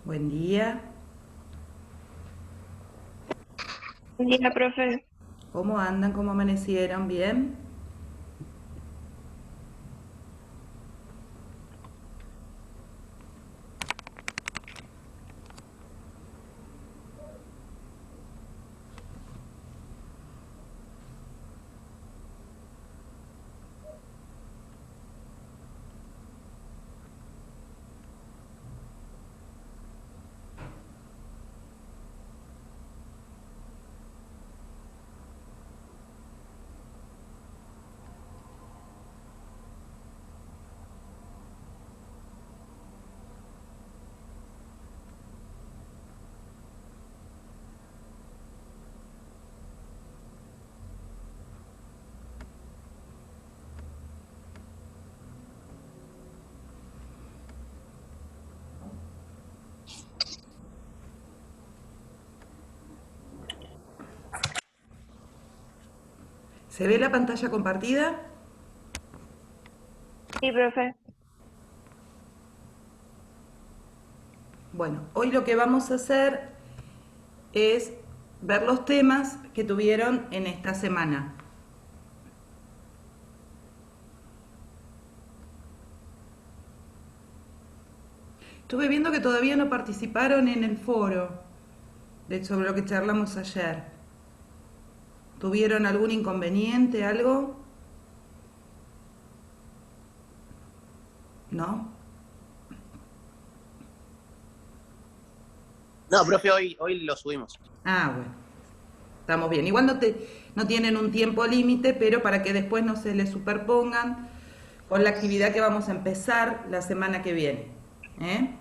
Buen día. Buen día, profe. ¿Cómo andan? ¿Cómo amanecieron? ¿Bien? ¿Se ve la pantalla compartida? Sí, profe. Bueno, hoy lo que vamos a hacer es ver los temas que tuvieron en esta semana. Estuve viendo que todavía no participaron en el foro sobre lo que charlamos ayer. ¿Tuvieron algún inconveniente, algo? ¿No? No, profe, hoy lo subimos. Ah, bueno. Estamos bien. Igual no tienen un tiempo límite, pero para que después no se les superpongan con la actividad que vamos a empezar la semana que viene. ¿Eh?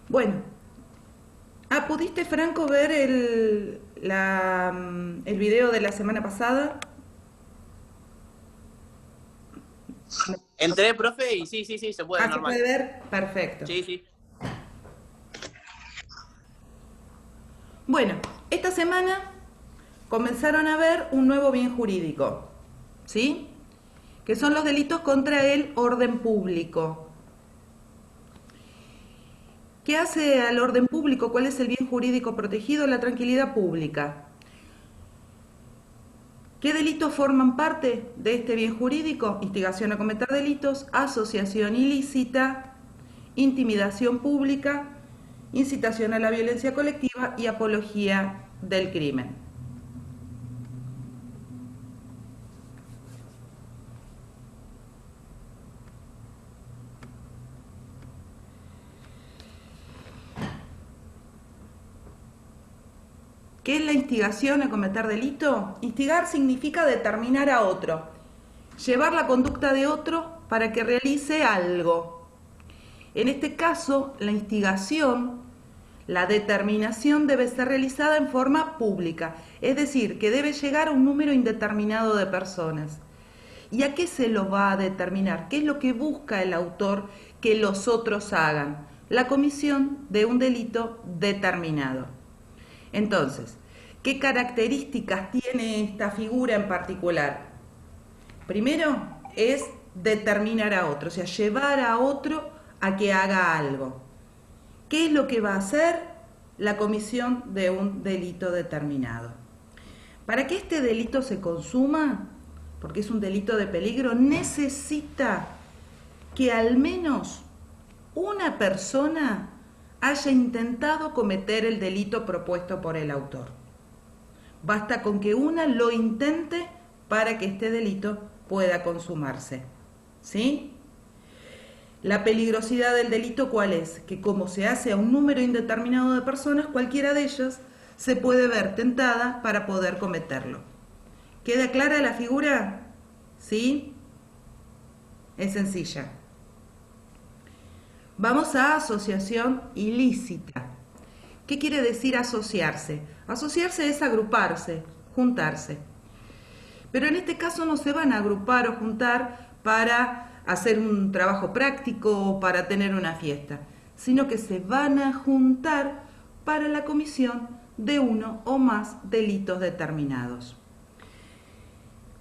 Bueno. Ah, ¿pudiste, Franco, ver el video de la semana pasada? Entré, profe, y sí, se puede, Ah, ¿se normal. puede ver? Perfecto. Sí. Bueno, esta semana comenzaron a ver un nuevo bien jurídico, ¿sí? Que son los delitos contra el orden público. ¿Qué hace al orden público? ¿Cuál es el bien jurídico protegido? La tranquilidad pública. ¿Qué delitos forman parte de este bien jurídico? Instigación a cometer delitos, asociación ilícita, intimidación pública, incitación a la violencia colectiva y apología del crimen. ¿Qué es la instigación a cometer delito? Instigar significa determinar a otro, llevar la conducta de otro para que realice algo. En este caso, la instigación, la determinación debe ser realizada en forma pública, es decir, que debe llegar a un número indeterminado de personas. ¿Y a qué se lo va a determinar? ¿Qué es lo que busca el autor que los otros hagan? La comisión de un delito determinado. Entonces, ¿qué características tiene esta figura en particular? Primero es determinar a otro, o sea, llevar a otro a que haga algo. ¿Qué es lo que va a hacer la comisión de un delito determinado? Para que este delito se consuma, porque es un delito de peligro, necesita que al menos una persona haya intentado cometer el delito propuesto por el autor. Basta con que una lo intente para que este delito pueda consumarse. ¿Sí? La peligrosidad del delito, ¿cuál es? Que como se hace a un número indeterminado de personas, cualquiera de ellas se puede ver tentada para poder cometerlo. ¿Queda clara la figura? ¿Sí? Es sencilla. Vamos a asociación ilícita. ¿Qué quiere decir asociarse? Asociarse es agruparse, juntarse. Pero en este caso no se van a agrupar o juntar para hacer un trabajo práctico o para tener una fiesta, sino que se van a juntar para la comisión de uno o más delitos determinados.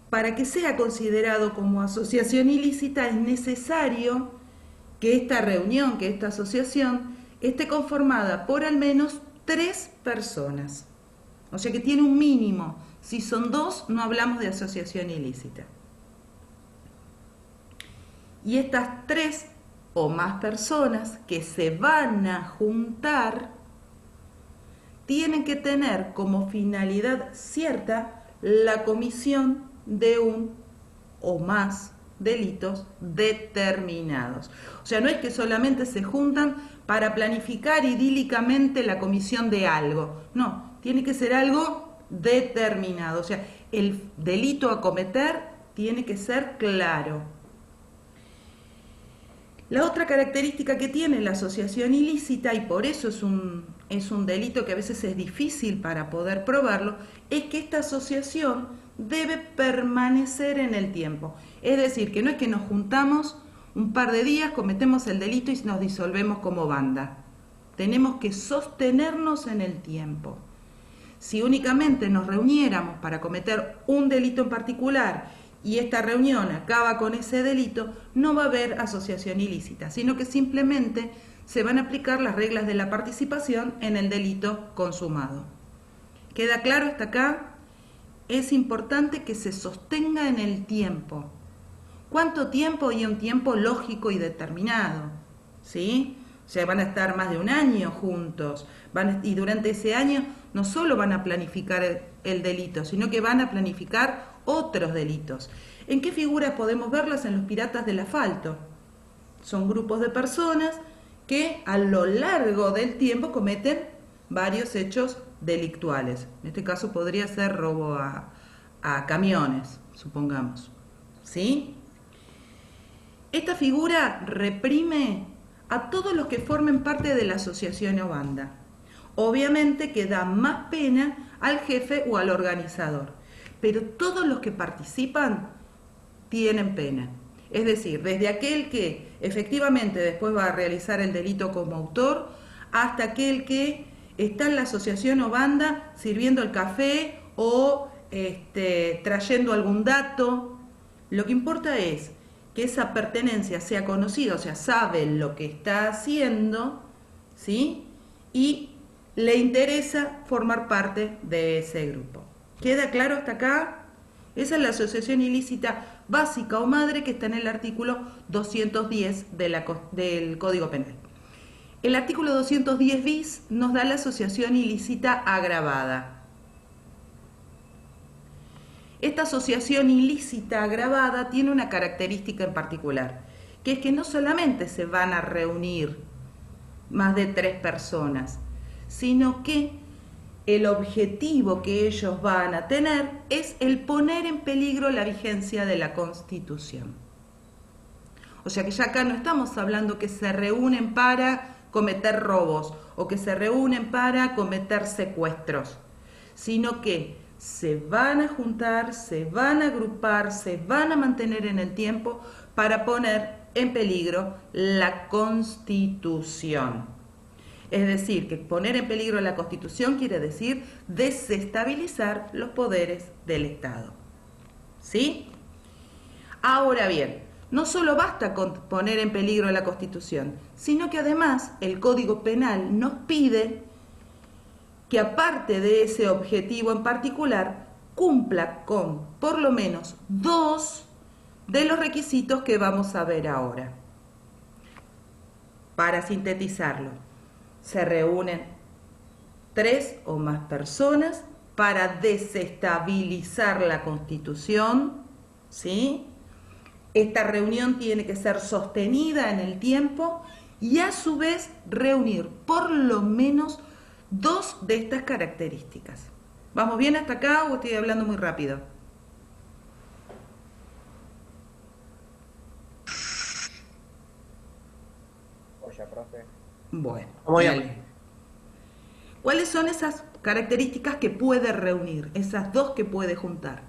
Para que sea considerado como asociación ilícita es necesario que esta reunión, que esta asociación, esté conformada por al menos 3 personas. O sea que tiene un mínimo. Si son 2, no hablamos de asociación ilícita. Y estas 3 o más personas que se van a juntar tienen que tener como finalidad cierta la comisión de un o más delitos determinados. O sea, no es que solamente se juntan para planificar idílicamente la comisión de algo. No, tiene que ser algo determinado. O sea, el delito a cometer tiene que ser claro. La otra característica que tiene la asociación ilícita, y por eso es un delito que a veces es difícil para poder probarlo, es que esta asociación debe permanecer en el tiempo. Es decir, que no es que nos juntamos un par de días, cometemos el delito y nos disolvemos como banda. Tenemos que sostenernos en el tiempo. Si únicamente nos reuniéramos para cometer un delito en particular y esta reunión acaba con ese delito, no va a haber asociación ilícita, sino que simplemente se van a aplicar las reglas de la participación en el delito consumado. ¿Queda claro hasta acá? Es importante que se sostenga en el tiempo. ¿Cuánto tiempo? Y un tiempo lógico y determinado, ¿sí? O sea, van a estar más de un año juntos, y durante ese año no solo van a planificar el delito, sino que van a planificar otros delitos. ¿En qué figuras podemos verlas? En los piratas del asfalto. Son grupos de personas que a lo largo del tiempo cometen varios hechos delictuales. En este caso podría ser robo a camiones, supongamos. ¿Sí? Esta figura reprime a todos los que formen parte de la asociación o banda. Obviamente que da más pena al jefe o al organizador, pero todos los que participan tienen pena. Es decir, desde aquel que efectivamente después va a realizar el delito como autor, hasta aquel que está en la asociación o banda sirviendo el café o trayendo algún dato. Lo que importa es que esa pertenencia sea conocida, o sea, sabe lo que está haciendo, ¿sí? Y le interesa formar parte de ese grupo. ¿Queda claro hasta acá? Esa es la asociación ilícita básica o madre que está en el artículo 210 del Código Penal. El artículo 210 bis nos da la asociación ilícita agravada. Esta asociación ilícita agravada tiene una característica en particular, que es que no solamente se van a reunir más de 3 personas, sino que el objetivo que ellos van a tener es el poner en peligro la vigencia de la Constitución. O sea que ya acá no estamos hablando que se reúnen para cometer robos o que se reúnen para cometer secuestros, sino que se van a juntar, se van a agrupar, se van a mantener en el tiempo para poner en peligro la Constitución. Es decir, que poner en peligro la Constitución quiere decir desestabilizar los poderes del Estado. ¿Sí? Ahora bien, no solo basta con poner en peligro la Constitución, sino que además el Código Penal nos pide que aparte de ese objetivo en particular, cumpla con por lo menos 2 de los requisitos que vamos a ver ahora. Para sintetizarlo, se reúnen 3 o más personas para desestabilizar la Constitución, ¿sí? Esta reunión tiene que ser sostenida en el tiempo y a su vez reunir por lo menos 2 de estas características. ¿Vamos bien hasta acá o estoy hablando muy rápido? Oye, profe. Bueno, Muy dale. bien. ¿Cuáles son esas características que puede reunir? Esas 2 que puede juntar.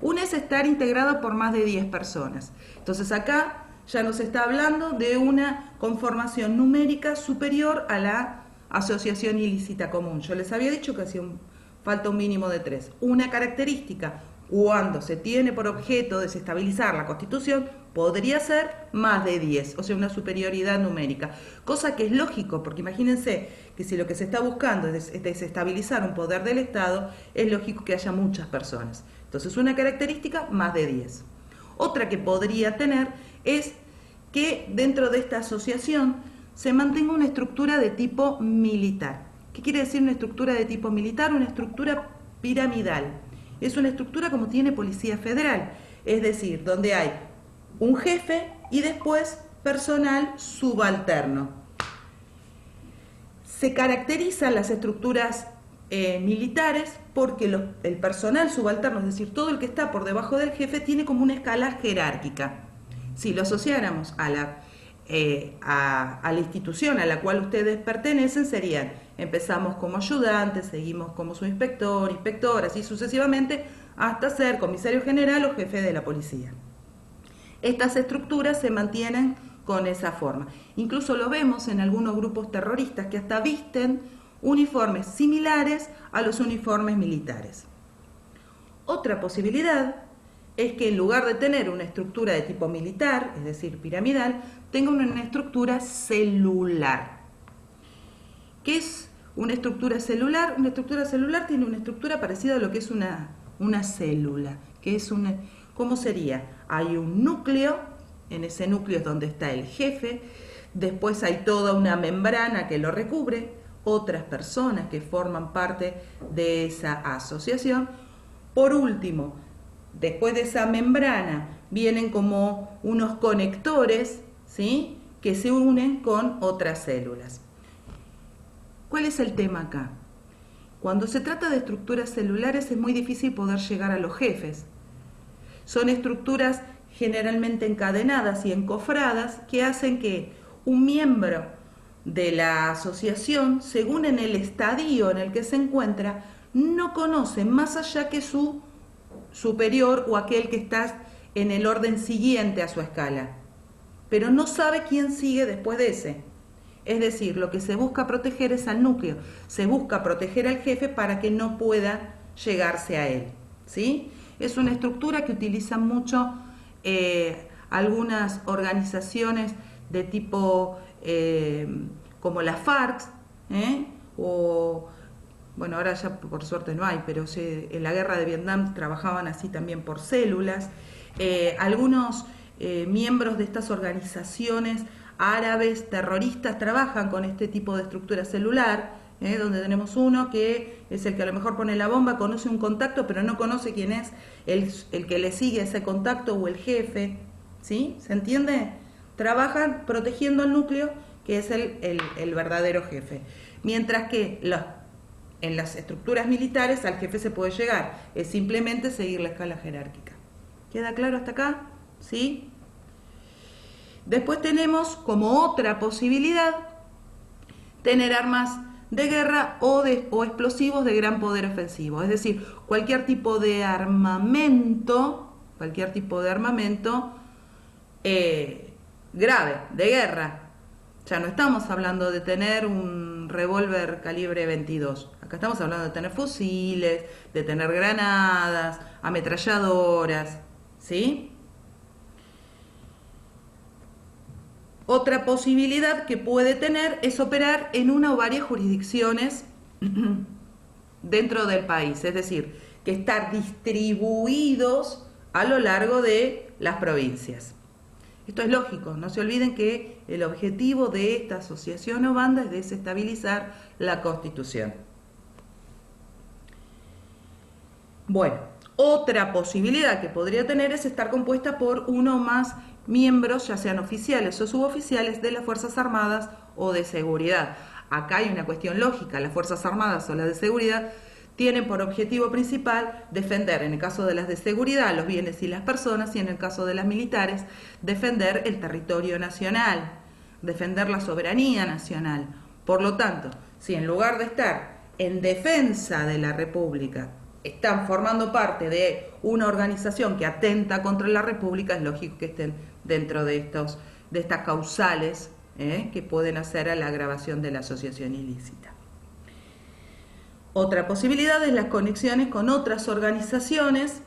Una es estar integrado por más de 10 personas. Entonces acá ya nos está hablando de una conformación numérica superior a la asociación ilícita común. Yo les había dicho que hacía falta un mínimo de 3. Una característica, cuando se tiene por objeto desestabilizar la Constitución, podría ser más de 10, o sea, una superioridad numérica. Cosa que es lógico, porque imagínense que si lo que se está buscando es desestabilizar un poder del Estado, es lógico que haya muchas personas. Entonces, una característica, más de 10. Otra que podría tener es que dentro de esta asociación se mantenga una estructura de tipo militar. ¿Qué quiere decir una estructura de tipo militar? Una estructura piramidal. Es una estructura como tiene Policía Federal, es decir, donde hay un jefe y después personal subalterno. Se caracterizan las estructuras militares porque el personal subalterno, es decir, todo el que está por debajo del jefe, tiene como una escala jerárquica. Si lo asociáramos a la institución a la cual ustedes pertenecen, serían: empezamos como ayudantes, seguimos como subinspector, inspector, así sucesivamente, hasta ser comisario general o jefe de la policía. Estas estructuras se mantienen con esa forma. Incluso lo vemos en algunos grupos terroristas que hasta visten uniformes similares a los uniformes militares. Otra posibilidad es que en lugar de tener una estructura de tipo militar, es decir, piramidal, tenga una estructura celular. ¿Qué es una estructura celular? Una estructura celular tiene una estructura parecida a lo que es una célula, que es ¿cómo sería? Hay un núcleo, en ese núcleo es donde está el jefe, después hay toda una membrana que lo recubre, otras personas que forman parte de esa asociación. Por último, después de esa membrana vienen como unos conectores, ¿sí?, que se unen con otras células. ¿Cuál es el tema acá? Cuando se trata de estructuras celulares es muy difícil poder llegar a los jefes. Son estructuras generalmente encadenadas y encofradas que hacen que un miembro de la asociación, según en el estadio en el que se encuentra, no conoce más allá que su superior o aquel que está en el orden siguiente a su escala, pero no sabe quién sigue después de ese. Es decir, lo que se busca proteger es al núcleo, se busca proteger al jefe para que no pueda llegarse a él, ¿sí? Es una estructura que utilizan mucho algunas organizaciones de tipo como la FARC, o bueno, ahora ya por suerte no hay, pero en la guerra de Vietnam trabajaban así también por células. Algunos miembros de estas organizaciones árabes terroristas trabajan con este tipo de estructura celular, donde tenemos uno que es el que a lo mejor pone la bomba, conoce un contacto, pero no conoce quién es el que le sigue ese contacto o el jefe, ¿sí? ¿Se entiende? Trabajan protegiendo al núcleo, que es el verdadero jefe. Mientras que en las estructuras militares al jefe se puede llegar, es simplemente seguir la escala jerárquica. ¿Queda claro hasta acá? ¿Sí? Después tenemos como otra posibilidad tener armas de guerra o explosivos de gran poder ofensivo, es decir, cualquier tipo de armamento grave, de guerra. Ya no estamos hablando de tener un revólver calibre 22, acá estamos hablando de tener fusiles, de tener granadas, ametralladoras, ¿sí? Otra posibilidad que puede tener es operar en una o varias jurisdicciones dentro del país, es decir, que estar distribuidos a lo largo de las provincias. Esto es lógico, no se olviden que el objetivo de esta asociación o banda es desestabilizar la Constitución. Bueno, otra posibilidad que podría tener es estar compuesta por uno o más miembros, ya sean oficiales o suboficiales, de las Fuerzas Armadas o de Seguridad. Acá hay una cuestión lógica: las Fuerzas Armadas o las de Seguridad tienen por objetivo principal defender, en el caso de las de seguridad, los bienes y las personas, y en el caso de las militares, defender el territorio nacional, defender la soberanía nacional. Por lo tanto, si en lugar de estar en defensa de la República están formando parte de una organización que atenta contra la República, es lógico que estén dentro de estas causales que pueden hacer a la agravación de la asociación ilícita. Otra posibilidad es las conexiones con otras organizaciones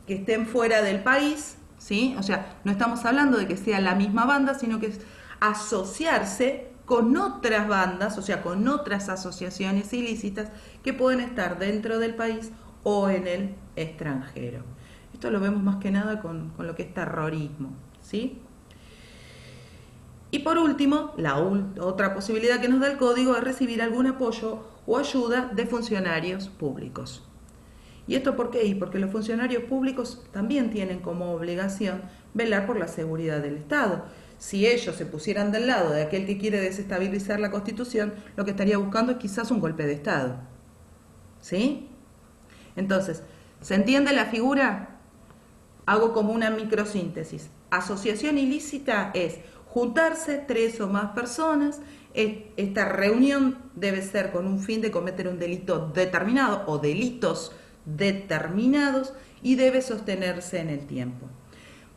que estén fuera del país, ¿sí? O sea, no estamos hablando de que sea la misma banda, sino que es asociarse con otras bandas, o sea, con otras asociaciones ilícitas que pueden estar dentro del país o en el extranjero. Esto lo vemos más que nada con lo que es terrorismo, ¿sí? Y por último, la otra posibilidad que nos da el código es recibir algún apoyo o ayuda de funcionarios públicos. ¿Y esto por qué? Y porque los funcionarios públicos también tienen como obligación velar por la seguridad del Estado. Si ellos se pusieran del lado de aquel que quiere desestabilizar la Constitución, lo que estaría buscando es quizás un golpe de Estado. ¿Sí? Entonces, ¿se entiende la figura? Hago como una microsíntesis. Asociación ilícita es juntarse 3 o más personas. Esta reunión debe ser con un fin de cometer un delito determinado o delitos determinados y debe sostenerse en el tiempo.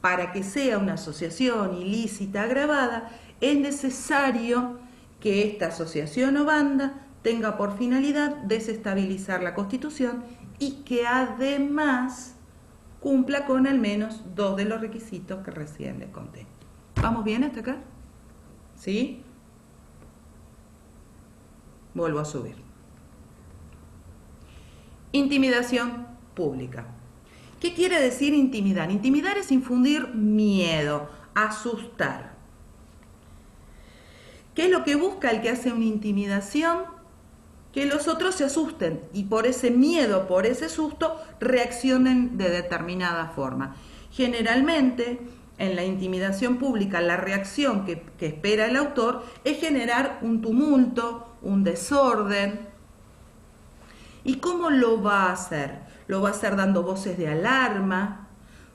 Para que sea una asociación ilícita agravada, es necesario que esta asociación o banda tenga por finalidad desestabilizar la Constitución y que además cumpla con al menos 2 de los requisitos que recién les conté. ¿Vamos bien hasta acá? ¿Sí? Vuelvo a subir. Intimidación pública. ¿Qué quiere decir intimidar? Intimidar es infundir miedo, asustar. ¿Qué es lo que busca el que hace una intimidación? Que los otros se asusten y por ese miedo, por ese susto, reaccionen de determinada forma. Generalmente, en la intimidación pública, la reacción que espera el autor es generar un tumulto, un desorden. ¿Y cómo lo va a hacer? Lo va a hacer dando voces de alarma,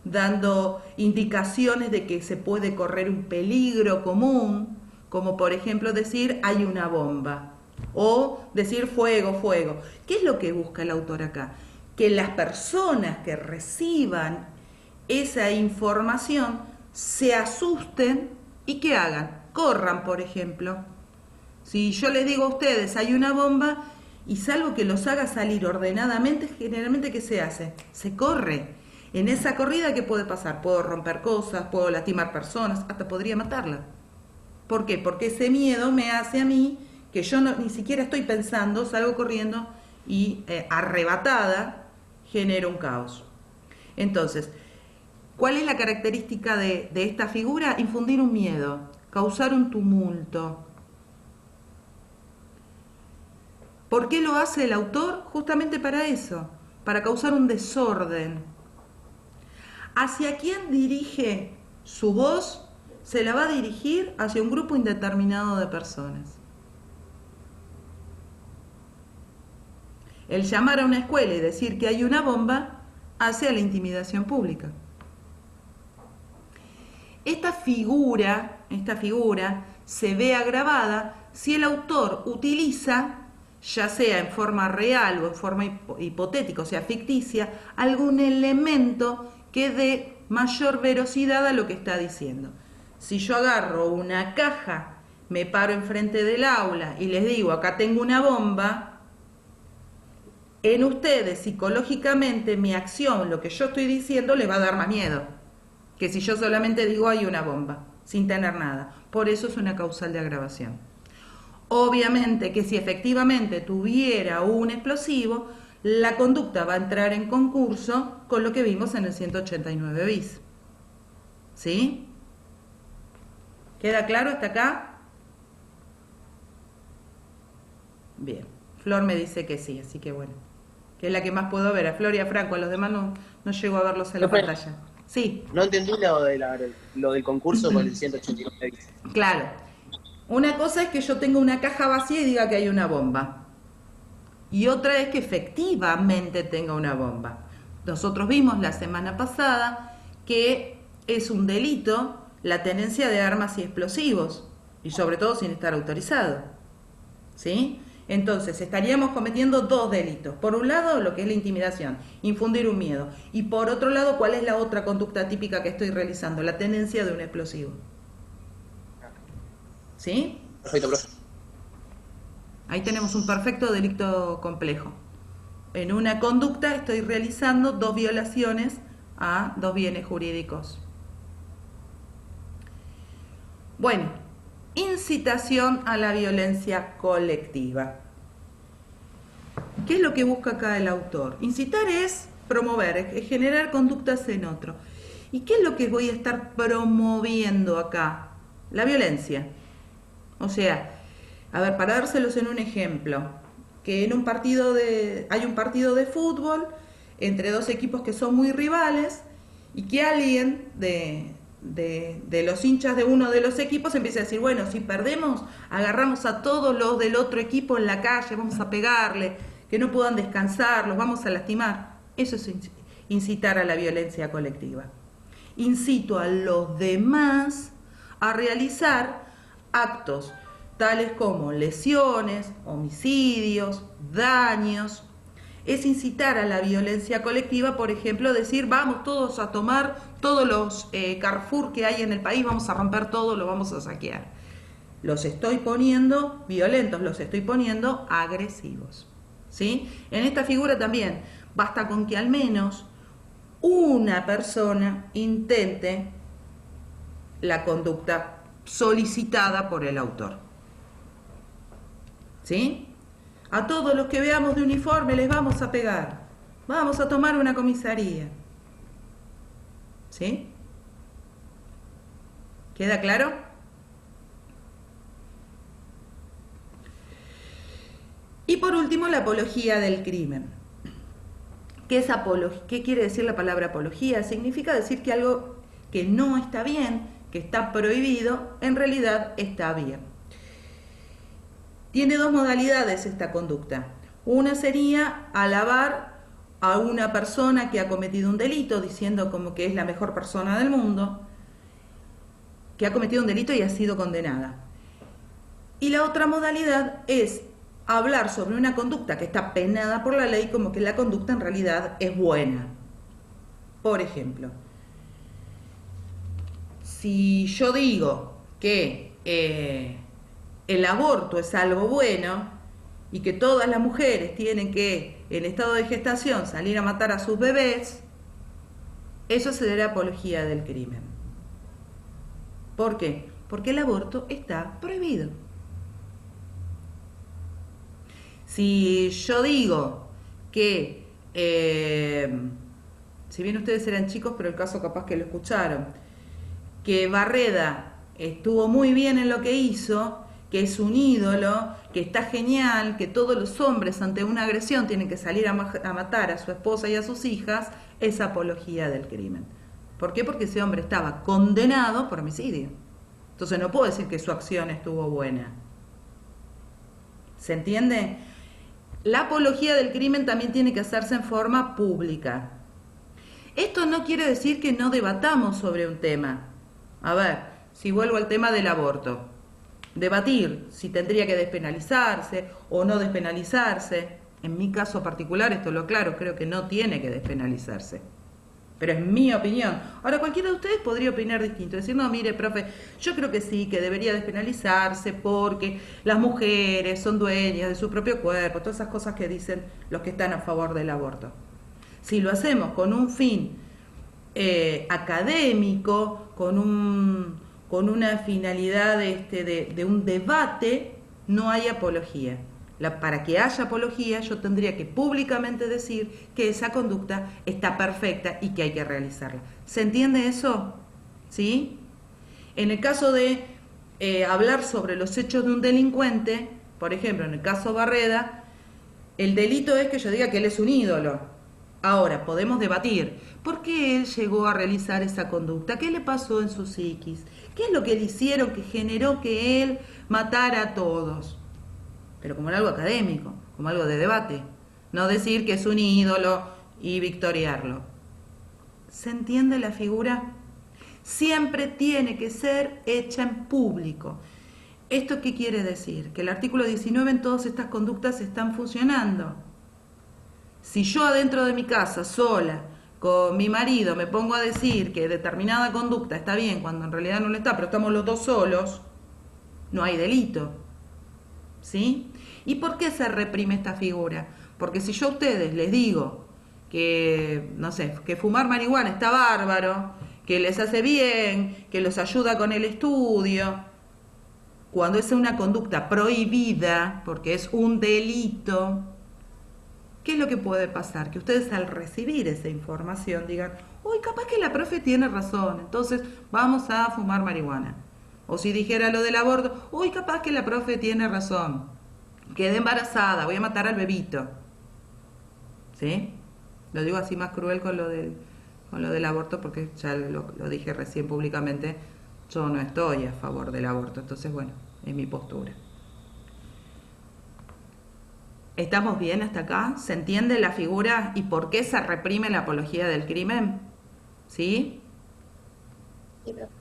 dando indicaciones de que se puede correr un peligro común, como por ejemplo decir hay una bomba o decir fuego, fuego. ¿Qué es lo que busca el autor acá? Que las personas que reciban esa información se asusten y ¿qué hagan? Corran, por ejemplo. Si yo les digo a ustedes hay una bomba y salvo que los haga salir ordenadamente, generalmente ¿qué se hace? Se corre. En esa corrida, ¿qué puede pasar? Puedo romper cosas, puedo lastimar personas, hasta podría matarla. ¿Por qué? Porque ese miedo me hace a mí que yo ni siquiera estoy pensando, salgo corriendo y arrebatada genero un caos. Entonces, ¿cuál es la característica de esta figura? Infundir un miedo, causar un tumulto. ¿Por qué lo hace el autor? Justamente para eso, para causar un desorden. ¿Hacia quién dirige su voz? Se la va a dirigir hacia un grupo indeterminado de personas. El llamar a una escuela y decir que hay una bomba hace a la intimidación pública. Esta figura se ve agravada si el autor utiliza, ya sea en forma real o en forma hipotética, o sea, ficticia, algún elemento que dé mayor verosidad a lo que está diciendo. Si yo agarro una caja, me paro enfrente del aula y les digo, acá tengo una bomba, en ustedes psicológicamente mi acción, lo que yo estoy diciendo, les va a dar más miedo que si yo solamente digo hay una bomba, sin tener nada. Por eso es una causal de agravación. Obviamente que si efectivamente tuviera un explosivo, la conducta va a entrar en concurso con lo que vimos en el 189 bis. ¿Sí? ¿Queda claro hasta acá? Bien. Flor me dice que sí, así que bueno. Que es la que más puedo ver. A Flor y a Franco, a los demás no llego a verlos en la pantalla. Sí. No entendí lo del concurso con el 189 bis. Claro. Una cosa es que yo tenga una caja vacía y diga que hay una bomba. Y otra es que efectivamente tenga una bomba. Nosotros vimos la semana pasada que es un delito la tenencia de armas y explosivos, y sobre todo sin estar autorizado. ¿Sí? Entonces, estaríamos cometiendo 2 delitos. Por un lado, lo que es la intimidación, infundir un miedo. Y por otro lado, ¿cuál es la otra conducta típica que estoy realizando? La tenencia de un explosivo. ¿Sí? Perfecto, profe. Ahí tenemos un perfecto delito complejo. En una conducta estoy realizando 2 violaciones a dos bienes jurídicos. Bueno, incitación a la violencia colectiva. ¿Qué es lo que busca acá el autor? Incitar es promover, es generar conductas en otro. ¿Y qué es lo que voy a estar promoviendo acá? La violencia. O sea, a ver, para dárselos en un ejemplo, que en hay un partido de fútbol entre dos equipos que son muy rivales y que alguien de los hinchas de uno de los equipos empieza a decir, bueno, si perdemos, agarramos a todos los del otro equipo en la calle, vamos a pegarle, que no puedan descansar, los vamos a lastimar. Eso es incitar a la violencia colectiva. Incito a los demás a realizar actos tales como lesiones, homicidios, daños. Es incitar a la violencia colectiva, por ejemplo, decir vamos todos a tomar todos los Carrefour que hay en el país, vamos a romper todo, lo vamos a saquear. Los estoy poniendo violentos, los estoy poniendo agresivos. ¿Sí? En esta figura también basta con que al menos una persona intente la conducta solicitada por el autor. ¿Sí? A todos los que veamos de uniforme les vamos a pegar. Vamos a tomar una comisaría. ¿Sí? ¿Queda claro? Y por último, la apología del crimen. ¿Qué quiere decir la palabra apología? Significa decir que algo que no está bien, que está prohibido, en realidad está bien. Tiene dos modalidades esta conducta. Una sería alabar a una persona que ha cometido un delito, diciendo como que es la mejor persona del mundo, que ha cometido un delito y ha sido condenada. Y la otra modalidad es hablar sobre una conducta que está penada por la ley como que la conducta en realidad es buena. Por ejemplo, si yo digo que el aborto es algo bueno y que todas las mujeres tienen que, en estado de gestación, salir a matar a sus bebés, eso será apología del crimen. ¿Por qué? Porque el aborto está prohibido. Si yo digo que, si bien ustedes eran chicos, pero el caso capaz que lo escucharon, que Barreda estuvo muy bien en lo que hizo, que es un ídolo, que está genial, que todos los hombres ante una agresión tienen que salir a matar a su esposa y a sus hijas, es apología del crimen. ¿Por qué? Porque ese hombre estaba condenado por homicidio. Entonces no puedo decir que su acción estuvo buena. ¿Se entiende? La apología del crimen también tiene que hacerse en forma pública. Esto no quiere decir que no debatamos sobre un tema. A ver, si vuelvo al tema del aborto. Debatir si tendría que despenalizarse o no despenalizarse. En mi caso particular, esto lo aclaro, creo que no tiene que despenalizarse. Pero es mi opinión. Ahora, cualquiera de ustedes podría opinar distinto. Decir, no, mire, profe, yo creo que sí, que debería despenalizarse porque las mujeres son dueñas de su propio cuerpo, todas esas cosas que dicen los que están a favor del aborto. Si lo hacemos con un fin académico, con una finalidad de un debate, no hay apología. Para que haya apología, yo tendría que públicamente decir que esa conducta está perfecta y que hay que realizarla. ¿Se entiende eso? ¿Sí? En el caso de hablar sobre los hechos de un delincuente, por ejemplo, en el caso Barreda, el delito es que yo diga que él es un ídolo. Ahora, podemos debatir, ¿por qué él llegó a realizar esa conducta? ¿Qué le pasó en su psiquis? ¿Qué es lo que le hicieron que generó que él matara a todos? Pero como en algo académico, como algo de debate. No decir que es un ídolo y victoriarlo. ¿Se entiende la figura? Siempre tiene que ser hecha en público. ¿Esto qué quiere decir? Que el artículo 19 en todas estas conductas están funcionando. Si yo adentro de mi casa, sola, con mi marido, me pongo a decir que determinada conducta está bien cuando en realidad no lo está, pero estamos los dos solos, no hay delito. ¿Sí? ¿Y por qué se reprime esta figura? Porque si yo a ustedes les digo que, no sé, que fumar marihuana está bárbaro, que les hace bien, que los ayuda con el estudio. Cuando es una conducta prohibida, porque es un delito, ¿qué es lo que puede pasar? Que ustedes al recibir esa información digan, uy, capaz que la profe tiene razón, entonces vamos a fumar marihuana. O si dijera lo del aborto, uy, capaz que la profe tiene razón, quedé embarazada, voy a matar al bebito. ¿Sí? Lo digo así más cruel con lo del aborto porque ya lo dije recién públicamente, yo no estoy a favor del aborto, entonces bueno, es mi postura. ¿Estamos bien hasta acá? ¿Se entiende la figura y por qué se reprime la apología del crimen? ¿Sí? Sí, profe.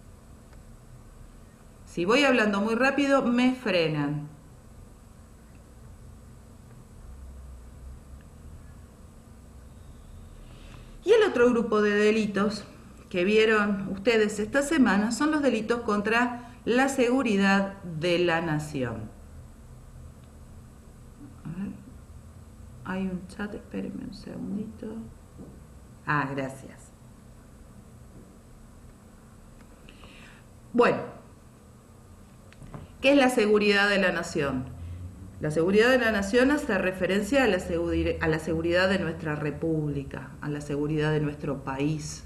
Si voy hablando muy rápido, me frenan. Y el otro grupo de delitos que vieron ustedes esta semana son los delitos contra la seguridad de la nación. A ver. Hay un chat, espérenme un segundito. Ah, gracias. Bueno, ¿qué es la seguridad de la nación? La seguridad de la nación hace referencia a la seguridad de nuestra república, a la seguridad de nuestro país.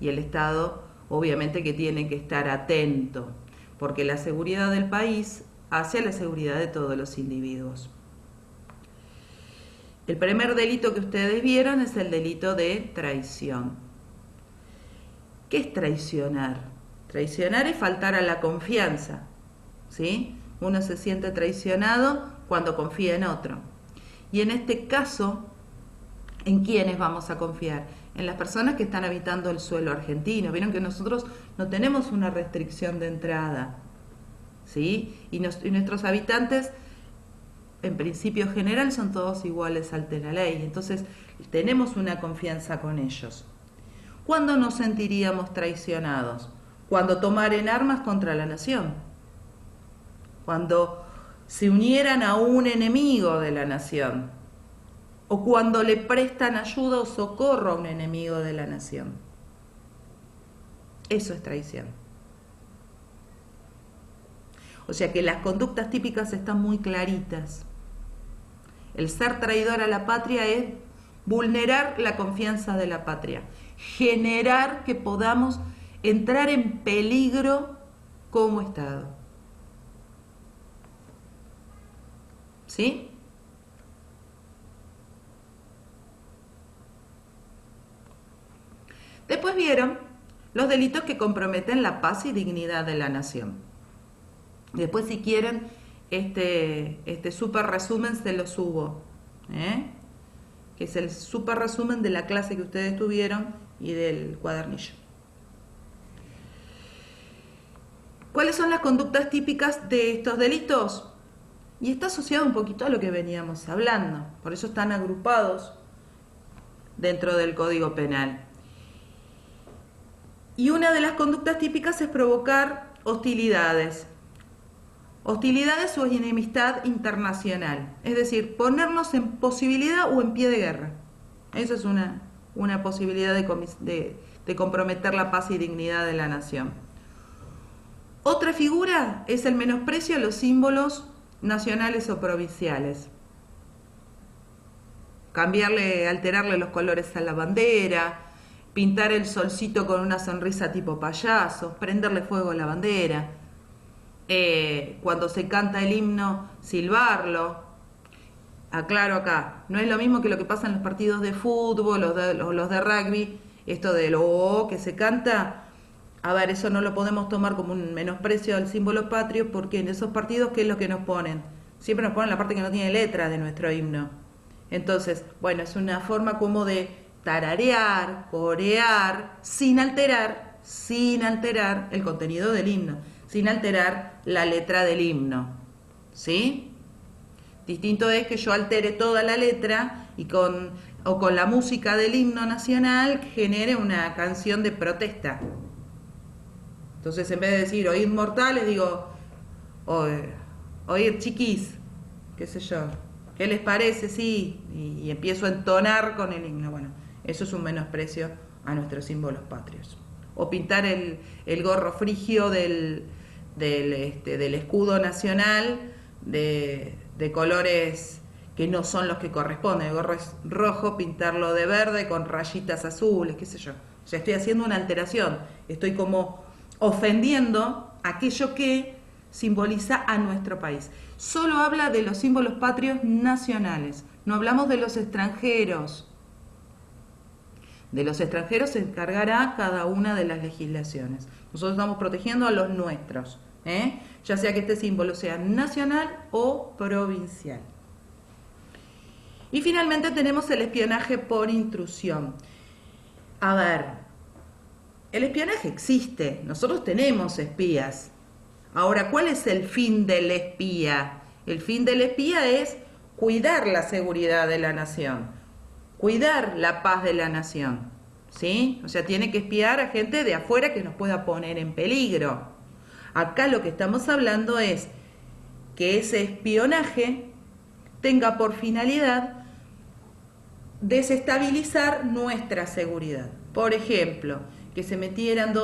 Y el Estado, obviamente, que tiene que estar atento, porque la seguridad del país hace a la seguridad de todos los individuos. El primer delito que ustedes vieron es el delito de traición. ¿Qué es traicionar? Traicionar es faltar a la confianza, ¿sí? Uno se siente traicionado cuando confía en otro. Y en este caso, ¿en quiénes vamos a confiar? En las personas que están habitando el suelo argentino. Vieron que nosotros no tenemos una restricción de entrada, ¿sí? Y nuestros habitantes, en principio general, son todos iguales ante la ley. Entonces, tenemos una confianza con ellos. ¿Cuándo nos sentiríamos traicionados? Cuando tomaren armas contra la nación. Cuando se unieran a un enemigo de la nación. O cuando le prestan ayuda o socorro a un enemigo de la nación. Eso es traición. O sea que las conductas típicas están muy claritas. El ser traidor a la patria es vulnerar la confianza de la patria, generar que podamos entrar en peligro como Estado. ¿Sí? Después vieron los delitos que comprometen la paz y dignidad de la nación. Después, si quieren, este super resumen se lo subo, que es el super resumen de la clase que ustedes tuvieron y del cuadernillo. ¿Cuáles son las conductas típicas de estos delitos? Y está asociado un poquito a lo que veníamos hablando, por eso están agrupados dentro del Código Penal. Y una de las conductas típicas es provocar hostilidades. Hostilidades o enemistad internacional, es decir, ponernos en posibilidad o en pie de guerra. Eso es una posibilidad de comprometer la paz y dignidad de la nación. Otra figura es el menosprecio a los símbolos nacionales o provinciales. Alterarle los colores a la bandera, pintar el solcito con una sonrisa tipo payaso, prenderle fuego a la bandera. Cuando se canta el himno, silbarlo. Aclaro acá, no es lo mismo que lo que pasa en los partidos de fútbol o los de rugby, esto de lo que se canta. A ver, eso no lo podemos tomar como un menosprecio al símbolo patrio, porque en esos partidos, ¿qué es lo que nos ponen? Siempre nos ponen la parte que no tiene letra de nuestro himno. Entonces, bueno, es una forma como de tararear, corear, sin alterar el contenido del himno, sin alterar la letra del himno, ¿sí? Distinto es que yo altere toda la letra y con la música del himno nacional genere una canción de protesta. Entonces, en vez de decir oíd mortales, digo oíd chiquis, qué sé yo, ¿qué les parece? Sí, y empiezo a entonar con el himno. Bueno, Eso es un menosprecio a nuestros símbolos patrios. O pintar el gorro frigio del escudo nacional de colores que no son los que corresponden. El gorro es rojo, pintarlo de verde con rayitas azules, qué sé yo. O sea, estoy haciendo una alteración, estoy como ofendiendo aquello que simboliza a nuestro país. Solo habla de los símbolos patrios nacionales, no hablamos de los extranjeros. De los extranjeros se encargará cada una de las legislaciones. Nosotros estamos protegiendo a los nuestros, ya sea que este símbolo sea nacional o provincial. Y finalmente tenemos el espionaje por intrusión. A ver, el espionaje existe, nosotros tenemos espías. Ahora, ¿cuál es el fin del espía? El fin del espía es cuidar la seguridad de la nación, cuidar la paz de la nación, ¿sí? O sea, tiene que espiar a gente de afuera que nos pueda poner en peligro. Acá lo que estamos hablando es que ese espionaje tenga por finalidad desestabilizar nuestra seguridad. Por ejemplo, que se metieran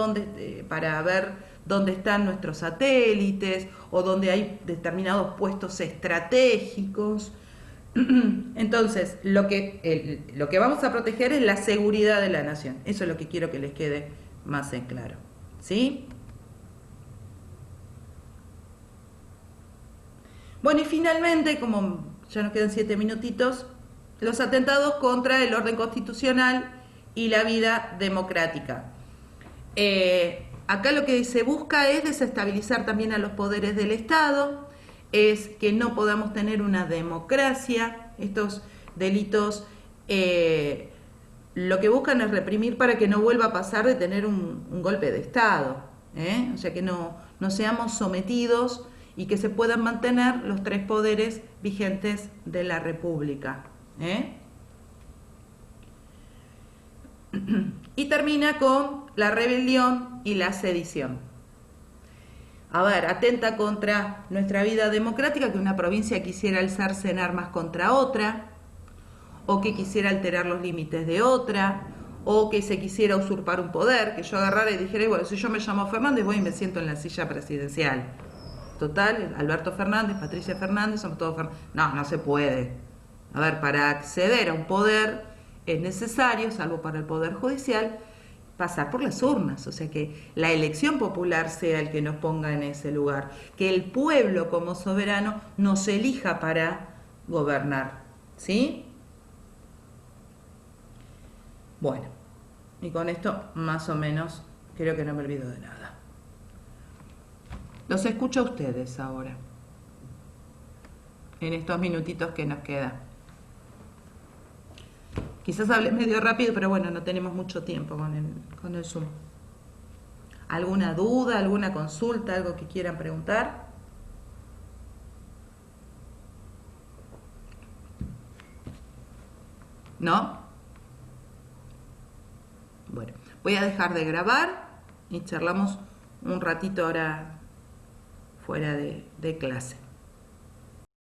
para ver dónde están nuestros satélites o dónde hay determinados puestos estratégicos. Entonces, lo que vamos a proteger es la seguridad de la nación. Eso es lo que quiero que les quede más en claro. ¿Sí? Bueno, y finalmente, como ya nos quedan 7 minutitos, los atentados contra el orden constitucional y la vida democrática. Acá lo que se busca es desestabilizar también a los poderes del Estado, es que no podamos tener una democracia. Estos delitos lo que buscan es reprimir para que no vuelva a pasar de tener un golpe de Estado, o sea, que no seamos sometidos y que se puedan mantener los 3 poderes vigentes de la República. Y termina con la rebelión y la sedición. A ver, atenta contra nuestra vida democrática, que una provincia quisiera alzarse en armas contra otra, o que quisiera alterar los límites de otra, o que se quisiera usurpar un poder, que yo agarrara y dijera, bueno, si yo me llamo Fernández, voy y me siento en la silla presidencial. Total, Alberto Fernández, Patricia Fernández, somos todos Fernández. No se puede. A ver, para acceder a un poder es necesario, salvo para el Poder Judicial, pasar por las urnas, o sea, que la elección popular sea el que nos ponga en ese lugar, que el pueblo como soberano nos elija para gobernar, ¿sí? Bueno, y con esto más o menos creo que no me olvido de nada. Los escucho a ustedes ahora, en estos minutitos que nos quedan. Quizás hablé medio rápido, pero bueno, no tenemos mucho tiempo con el Zoom. ¿Alguna duda, alguna consulta, algo que quieran preguntar? ¿No? Bueno, voy a dejar de grabar y charlamos un ratito ahora fuera de clase.